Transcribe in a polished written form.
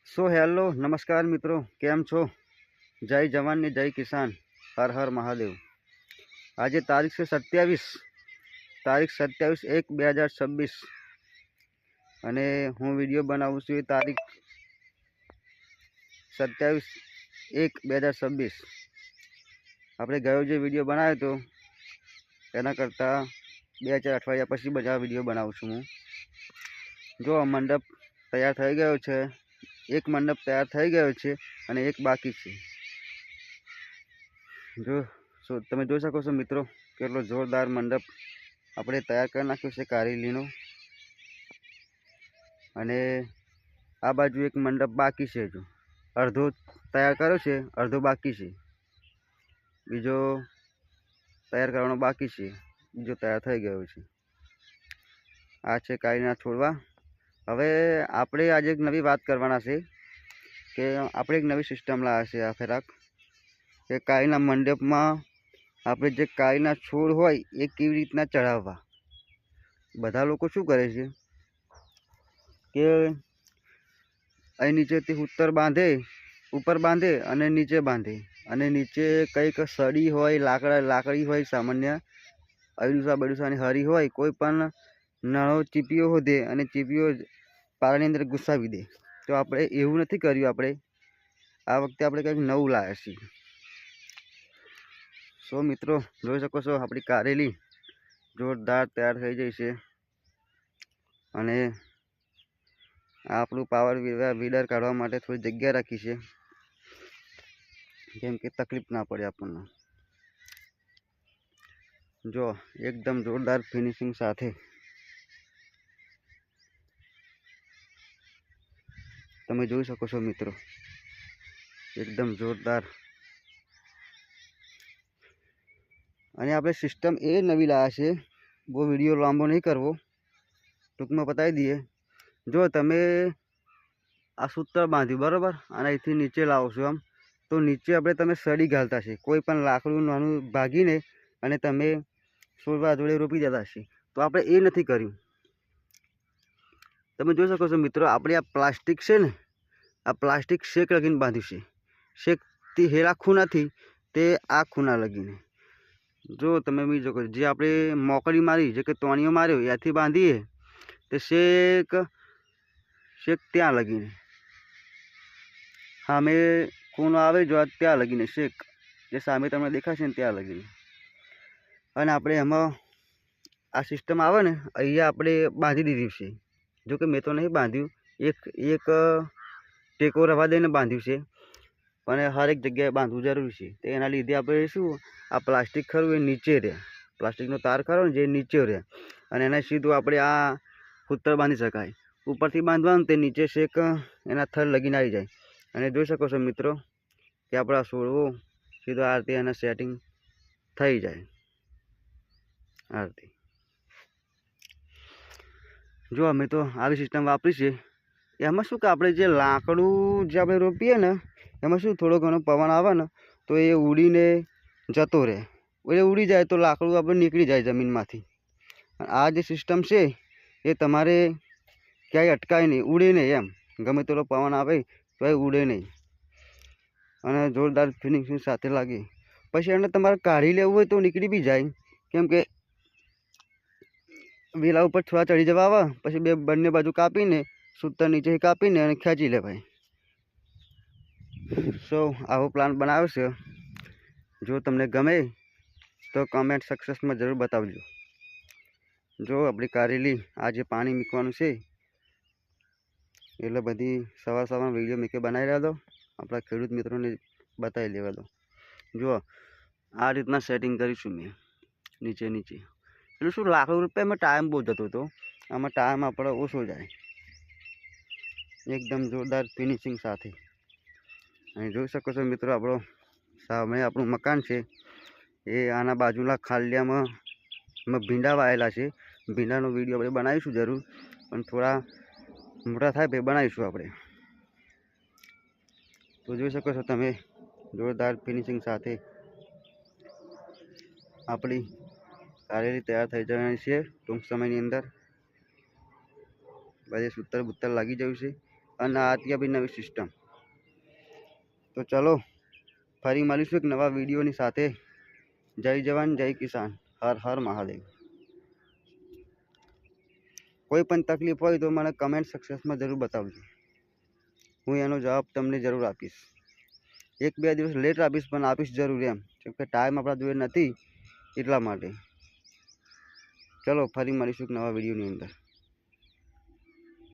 So hello नमस्कार मित्रों, केम छो? जय जवान ने जय किसान, हर हर महादेव। आज तारीख से 27/1/2026 અને હું વિડીયો બનાવું છું એ તારીખ 27/1/2026। આપણે ગયો જે વિડીયો બનાવ્યો હતો એના કરતાં 2-4 અઠવાડિયા પછી બધા વિડીયો બનાવું છું હું। જો મંડપ તૈયાર થઈ ગયો છે, એક મંડપ તૈયાર થઈ ગયો છે અને એક બાકી છે। જો તમે જોઈ શકો છો મિત્રો, કેટલો જોરદાર મંડપ આપણે તૈયાર કરી નાખ્યો છે કારેલીનો। અને આ બાજુ એક મંડપ બાકી છે, જો અડધો તૈયાર કર્યો છે, અડધો બાકી છે, બીજો તૈયાર કરવાનો બાકી છે, બીજો તૈયાર થઈ ગયો છે। આ છે કારેલીના છોડવા। હવે આપણે આજે એક નવી વાત કરવાના છે કે આપણે એક નવી સિસ્ટમ લાવ્યા છે આ ફેરાક, કે કારેલીના મંડપમાં આપણે જે કારેલીના છોડ હોય એ કેવી રીતના ચડાવવા। બધા લોકો શું કરે છે કે અહીં નીચેથી ઉપર બાંધે અને નીચે બાંધે, અને નીચે કંઈક સળી હોય, લાકડી હોય, સામાન્ય અયડુસાની હરી હોય, કોઈ પણ નાનો ચીપીઓ હોદે અને ચીપીઓ પારાની અંદર ઘુસાવી દે। તો આપણે એવું નથી કર્યું। આપણે આ વખતે આપણે કંઈક નવું લાવ્યા છીએ। સો મિત્રો જોઈ શકો છો, આપણી કારેલી જોરદાર તૈયાર થઈ ગઈ છે। અને આપણું પાવર વીડર કાઢવા માટે થોડી જગ્યા રાખી છે, કેમ કે તકલીફ ના પડે આપણને। જો એકદમ જોરદાર ફિનિશિંગ સાથે તમે જોઈ શકો છો મિત્રો, એકદમ જોરદાર। અને આપણે સિસ્ટમ એ નવી લાવ્યા છે, બહુ વિડીયો લાંબો નહીં કરવો, ટૂંકમાં બતાવી દઈએ। જો તમે આ સૂત્ર બાંધ્યું બરાબર, અને અહીંથી નીચે લાવો છો આમ, તો નીચે તમે સળી ઘાલતા છે, કોઈ પણ લાકડું નાનું ભાગીને અને તમે છોડવા જોડે રોપી દેતા છે। તો આપણે એ નથી કર્યું। તમે જોઈ શકો છો મિત્રો, આપણે આ પ્લાસ્ટિક છે ને, આ પ્લાસ્ટિક શેક લગીને બાંધ્યું છે। શેકથી હેરા ખૂણાથી તે આ ખૂણા લગીને। જો તમે બીજો જે આપણે મોકળી મારી, જે કે તોણીઓ માર્યો ત્યાંથી બાંધીએ તે શેક ત્યાં લગીને, સામે ખૂણો આવે જો ત્યાં લગીને શેક, જે સામે તમને દેખાશે ને ત્યાં લગીને। અને આપણે એમાં આ સિસ્ટમ આવે ને, અહીંયા આપણે બાંધી દીધી છે। જો કે મેં તો નહીં બાંધ્યું, એક ટેકો રવા દઈને બાંધ્યું છે, પણ હરેક જગ્યાએ બાંધવું જરૂરી છે। તો એના લીધે આપણે શું, આ પ્લાસ્ટિક ખરું એ નીચે રહે, પ્લાસ્ટિકનો તાર ખરો ને જે નીચે રહે, અને એને સીધું આપણે આ સૂત્ર બાંધી શકાય। ઉપરથી બાંધવાનું તે નીચે શેક એના થર લગીને આવી જાય। અને જોઈ શકો છો મિત્રો કે આપણા છોડવો સીધો આ રીતે એને સેટિંગ થઈ જાય આ રીતે। જો અમે તો આવી સિસ્ટમ વાપરી છે। એમાં શું કે આપણે જે લાકડું જે આપણે રોપીએ ને, એમાં શું થોડો ઘણો પવન આવે ને તો એ ઉડીને જતો રહે, એટલે ઉડી જાય તો લાકડું આપણે નીકળી જાય જમીનમાંથી। આ જે સિસ્ટમ છે એ તમારે ક્યાંય અટકાય નહીં, ઉડે નહીં એમ, ગમે તેટલો પવન આવે તો એ ઉડે નહીં, અને જોરદાર ફિનિશિંગ સાથે લાગે। પછી એને તમારે કાઢી લેવું હોય તો નીકળી બી જાય, કેમ કે વેલા ઉપર થોડા ચડી જવા આવે, પછી બંને બાજુ કાપીને સૂતર નીચે કાપીને અને ખેંચી લે ભાઈ। સો આવો પ્લાન બનાવ્યો છે। જો તમને ગમે તો કમેન્ટ સેક્શનમાં જરૂર બતાવજો। જો આપણી કારેલી આજે પાણી મૂકવાનું છે, એટલે બધી સવારમાં વિડીયો મૂકે બનાવી રહ્યા દો, આપણા ખેડૂત મિત્રોને બતાવી લેવા દો। જો આ રીતના સેટિંગ કરીશું મેં નીચે એટલે શું લાકડું રૂપિયામાં ટાઈમ બહુ જતો હતો, આમાં ટાઈમ આપણો ઓછો જાય। એકદમ જોરદાર ફિનિશિંગ સાથે। અને જોઈ શકો છો મિત્રો, આપણો સામે આપણું મકાન છે, એ આના બાજુના ખાલિયામાં ભીંડા વાયેલા છે। ભીંડાનો વિડીયો આપણે બનાવીશું જરૂર, પણ થોડા મોટા થાય પછી બનાવીશું આપણે। તો જોઈ શકો છો તમે, જોરદાર ફિનિશિંગ સાથે આપણી કારેલી તૈયાર થઈ જવાની છે। ટૂંક સમયની અંદર બધે સૂતર બુત્તર લાગી જવું છે। અને આથી બી નવી સિસ્ટમ. તો ચલો ફરી મળીશું એક નવા વિડીયોની સાથે. જય જવાન જય કિસાન, હર હર મહાદેવ. કોઈ પણ તકલીફ હોય તો મને કમેન્ટ સેક્શનમાં જરૂર બતાવજો. હું એનો જવાબ તમને જરૂર આપીશ. 1-2 દિવસ લેટ આપીશ, પણ આપીશ જરૂર એમ, કેમ કે ટાઈમ આપણા જોડે નથી એટલા માટે. ચલો ફરી મળીશું એક નવા વિડીયોની અંદર.